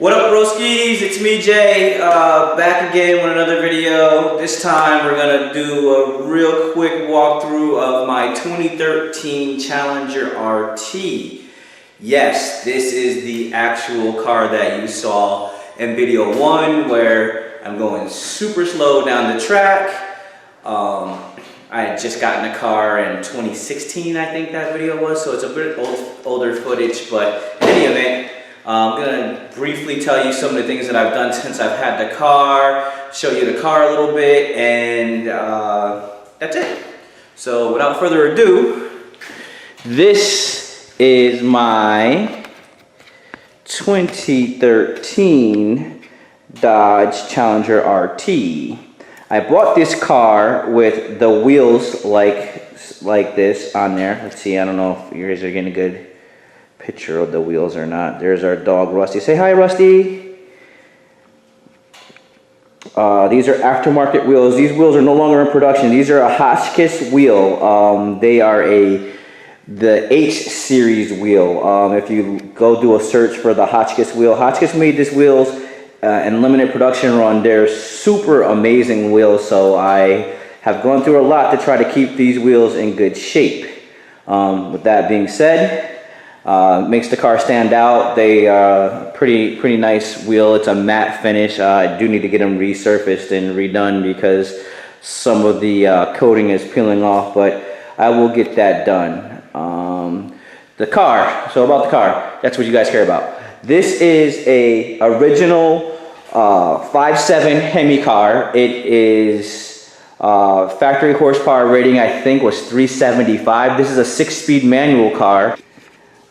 What up, broskies? It's me, Jay, back again with another video. This time we're gonna do a real quick walkthrough of my 2013 Challenger RT. Yes, this is the actual car that you saw in video 1 where I'm going super slow down the track. I had just gotten a car in 2016, I think that video was, so it's a bit older footage, but in any event, I'm going to briefly tell you some of the things that I've done since I've had the car, show you the car a little bit, and that's it. So without further ado, this is my 2013 Dodge Challenger RT. I bought this car with the wheels like this on there. Let's see, I don't know if you guys are getting a good picture of the wheels or not. There's our dog Rusty. Say hi, Rusty. These are aftermarket wheels. These wheels are no longer in production. These are a Hotchkiss wheel. They are the H series wheel. If you go do a search for the Hotchkiss wheel, Hotchkiss made these wheels in limited production run. They're super amazing wheels, so I have gone through a lot to try to keep these wheels in good shape. With that being said, makes the car stand out. They pretty nice wheel. It's a matte finish. I do need to get them resurfaced and redone because some of the coating is peeling off, but I will get that done. The car, so about the car, that's what you guys care about. This is a original 5.7 Hemi car. It is factory horsepower rating, I think, was 375. This is a 6-speed manual car.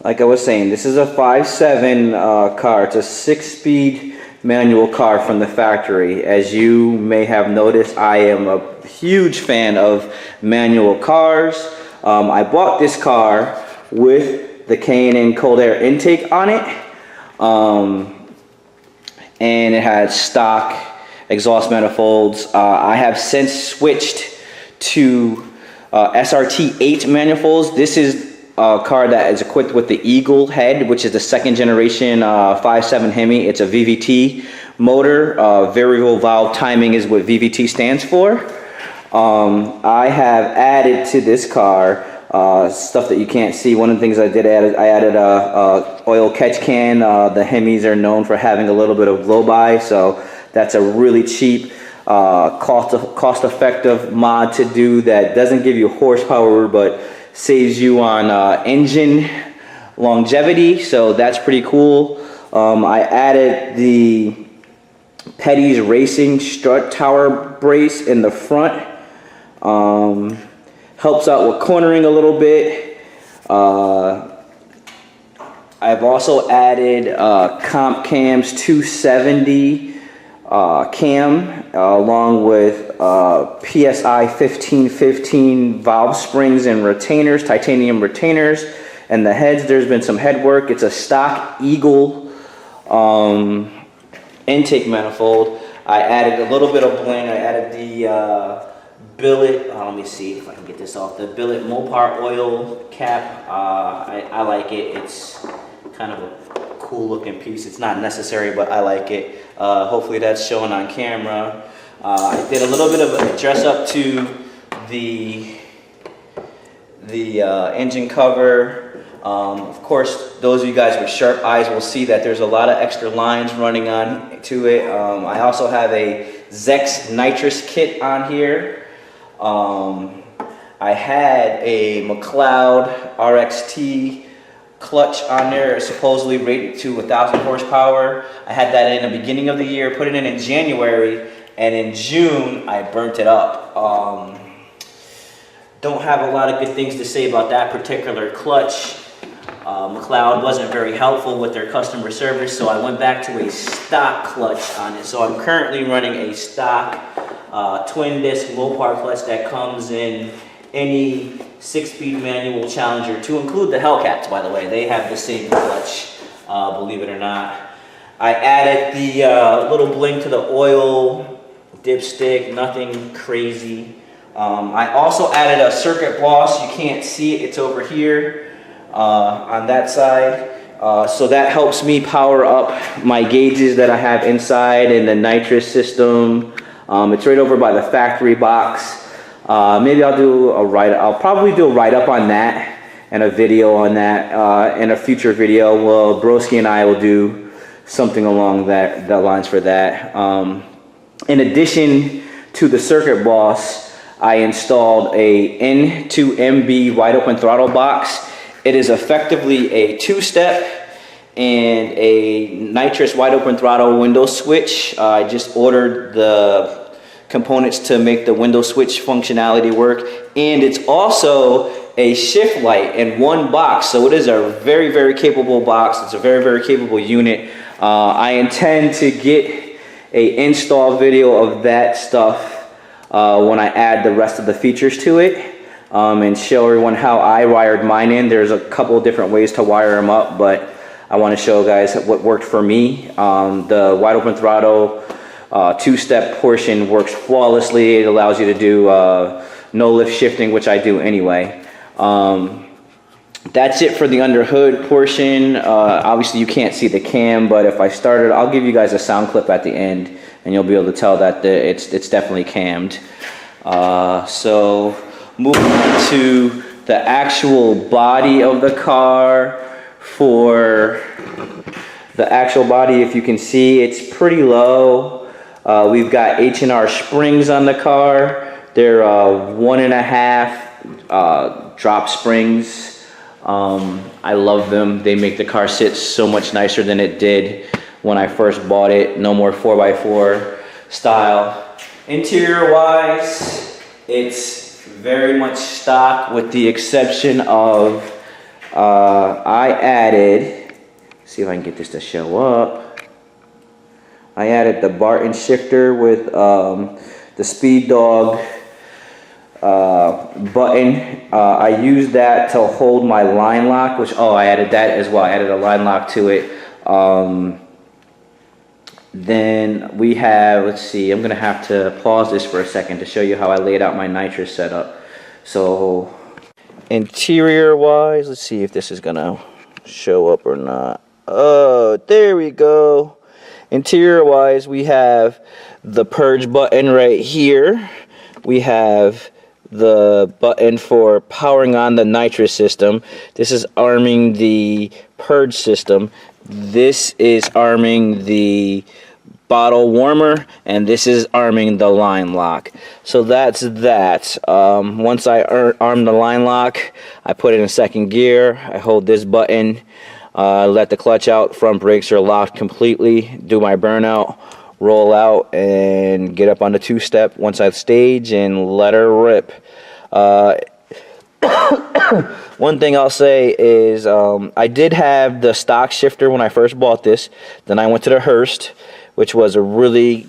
Like I was saying, this is a 5.7 car. It's a 6-speed manual car from the factory. As you may have noticed, I am a huge fan of manual cars. I bought this car with the K&N cold air intake on it. And it had stock exhaust manifolds. I have since switched to SRT 8 manifolds. This is a car that is equipped with the Eagle head, which is the second generation 5.7 Hemi. It's a VVT motor. Variable valve timing is what VVT stands for. I have added to this car stuff that you can't see. One of the things I did add, I added a oil catch can. The Hemis are known for having a little bit of glow by, so that's a really cheap, cost-effective mod to do that doesn't give you horsepower, but saves you on engine longevity. So that's pretty cool. I added the Petty's Racing strut tower brace in the front. Helps out with cornering a little bit. I've also added Comp Cam's 270 cam along with PSI 1515 valve springs and retainers, titanium retainers, and the heads. There's been some head work. It's a stock Eagle intake manifold. I added a little bit of bling. I added the billet, let me see if I can get this off, the billet Mopar oil cap. I like it. It's kind of a cool looking piece. It's not necessary, but I like it. Hopefully that's showing on camera. I did a little bit of a dress up to the engine cover. Of course, those of you guys with sharp eyes will see that there's a lot of extra lines running on to it. I also have a Zex nitrous kit on here. I had a McLeod RXT clutch on there, supposedly rated to 1,000 horsepower. I had that in the beginning of the year, put it in January, and in June I burnt it up. Don't have a lot of good things to say about that particular clutch. McLeod wasn't very helpful with their customer service, so I went back to a stock clutch on it. So I'm currently running a stock twin disc Mopar clutch that comes in any 6-speed manual Challenger, to include the Hellcats, by the way. They have the same clutch, believe it or not. I added the little bling to the oil dipstick, nothing crazy. I also added a circuit boss. You can't see it, it's over here on that side. So that helps me power up my gauges that I have inside in the nitrous system. It's right over by the factory box. Maybe I'll probably do a write-up on that and a video on that in a future video. Well, Broski and I will do something along that lines for that. In addition to the Circuit Boss, I installed a N2MB wide open throttle box. It is effectively a two-step and a nitrous wide open throttle window switch. I just ordered the components to make the window switch functionality work, and it's also a shift light in one box. So it is a very, very capable box. It's a very, very capable unit. I intend to get a install video of that stuff when I add the rest of the features to it. And show everyone how I wired mine in. There's a couple of different ways to wire them up, but I want to show guys what worked for me. The wide open throttle two-step portion works flawlessly. It allows you to do no lift shifting, which I do anyway. That's it for the under hood portion. Obviously you can't see the cam, but if I started, I'll give you guys a sound clip at the end and you'll be able to tell that it's definitely cammed. So moving on to the actual body of the car. For the actual body, if you can see, it's pretty low. We've got H&R springs on the car. They're 1.5 drop springs. I love them. They make the car sit so much nicer than it did when I first bought it. No more 4x4 style. Interior wise, it's very much stock with the exception of I added, see if I can get this to show up. I added the Barton shifter with the Speed Dog button. I used that to hold my line lock, which, I added that as well. I added a line lock to it. Then we have, let's see, I'm gonna have to pause this for a second to show you how I laid out my nitrous setup. So interior wise, let's see if this is gonna show up or not. Oh, there we go. Interior wise, we have the purge button right here. We have the button for powering on the nitrous system. This is arming the purge system. This is arming the bottle warmer, and this is arming the line lock. So that's that. Once I arm the line lock, I put it in second gear. I hold this button, let the clutch out, front brakes are locked completely, do my burnout, roll out, and get up on the two-step once I stage and let her rip. One thing I'll say is I did have the stock shifter when I first bought this. Then I went to the Hurst, which was a really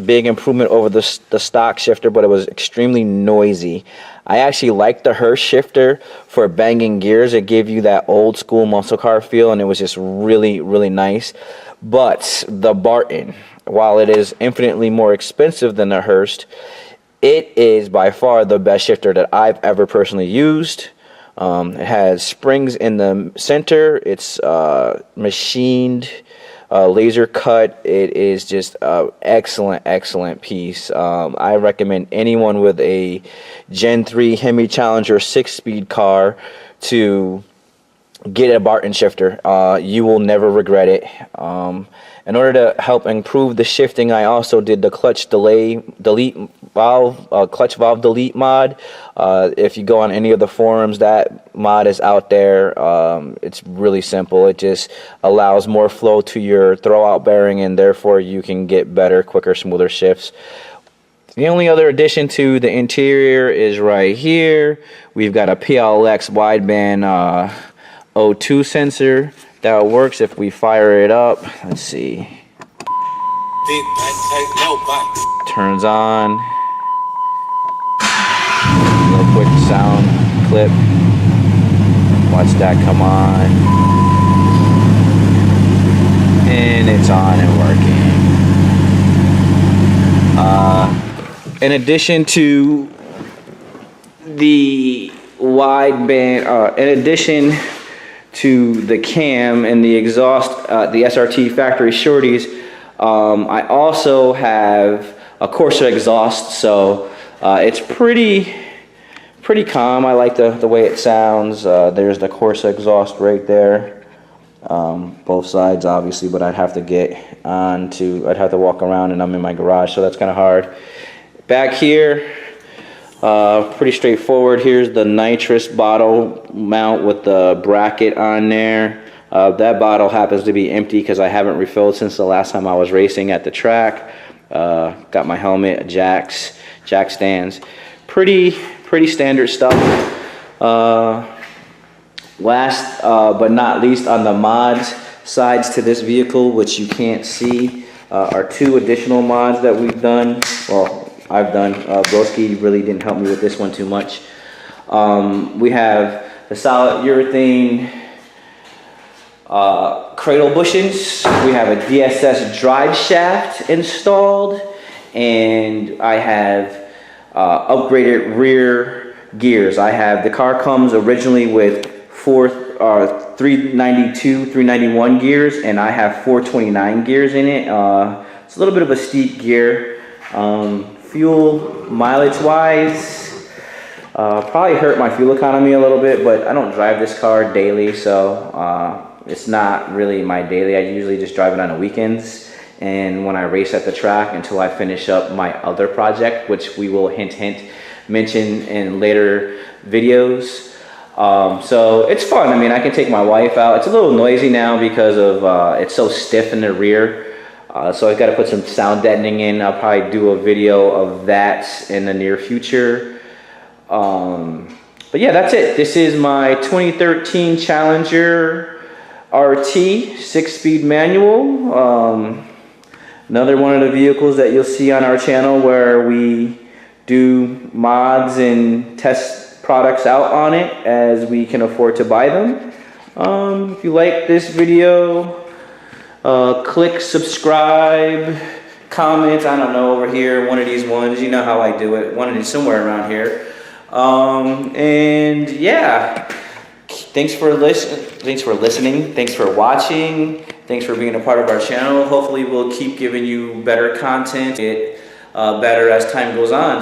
big improvement over the stock shifter, but it was extremely noisy. I actually liked the Hurst shifter for banging gears. It gave you that old school muscle car feel, and it was just really, really nice. But the Barton, while it is infinitely more expensive than the Hurst, it is by far the best shifter that I've ever personally used. It has springs in the center. It's machined, laser cut. It is just an excellent piece. I recommend anyone with a Gen 3 Hemi Challenger 6-speed car to get a Barton shifter. You will never regret it. In order to help improve the shifting, I also did the clutch valve delete mod. If you go on any of the forums, that mod is out there. It's really simple. It just allows more flow to your throwout bearing, and therefore you can get better, quicker, smoother shifts. The only other addition to the interior is right here. We've got a PLX wideband O2 sensor that works if we fire it up. Let's see. Turns on. A little quick sound clip. Watch that come on. And it's on and working. In addition to the wideband, in addition to the cam and the exhaust, the SRT factory shorties. I also have a Corsa exhaust, so it's pretty calm. I like the way it sounds. There's the Corsa exhaust right there. Both sides obviously, but I'd have to walk around, and I'm in my garage, so that's kind of hard. Back here, pretty straightforward. Here's the nitrous bottle mount with the bracket on there. That bottle happens to be empty because I haven't refilled since the last time I was racing at the track. Got my helmet, jack stands. Pretty standard stuff. Last but not least, on the mods sides to this vehicle, which you can't see, are 2 additional mods that we've done. Well, I've done. Broski really didn't help me with this one too much. We have the solid urethane cradle bushings. We have a DSS drive shaft installed, and I have upgraded rear gears. The car comes originally with 392, 391 gears, and I have 429 gears in it. It's a little bit of a steep gear. Fuel mileage wise, probably hurt my fuel economy a little bit, but I don't drive this car daily, so it's not really my daily. I usually just drive it on the weekends and when I race at the track until I finish up my other project, which we will hint mention in later videos. So it's fun. I mean, I can take my wife out. It's a little noisy now because of it's so stiff in the rear. So I've got to put some sound deadening in. I'll probably do a video of that in the near future. But yeah, that's it. This is my 2013 Challenger RT 6-speed manual. Another one of the vehicles that you'll see on our channel where we do mods and test products out on it as we can afford to buy them. If you like this video, click subscribe, comment, I don't know, over here, one of these ones, you know how I do it, one of these somewhere around here. And yeah, thanks for listening, thanks for watching, thanks for being a part of our channel. Hopefully we'll keep giving you better content, better as time goes on.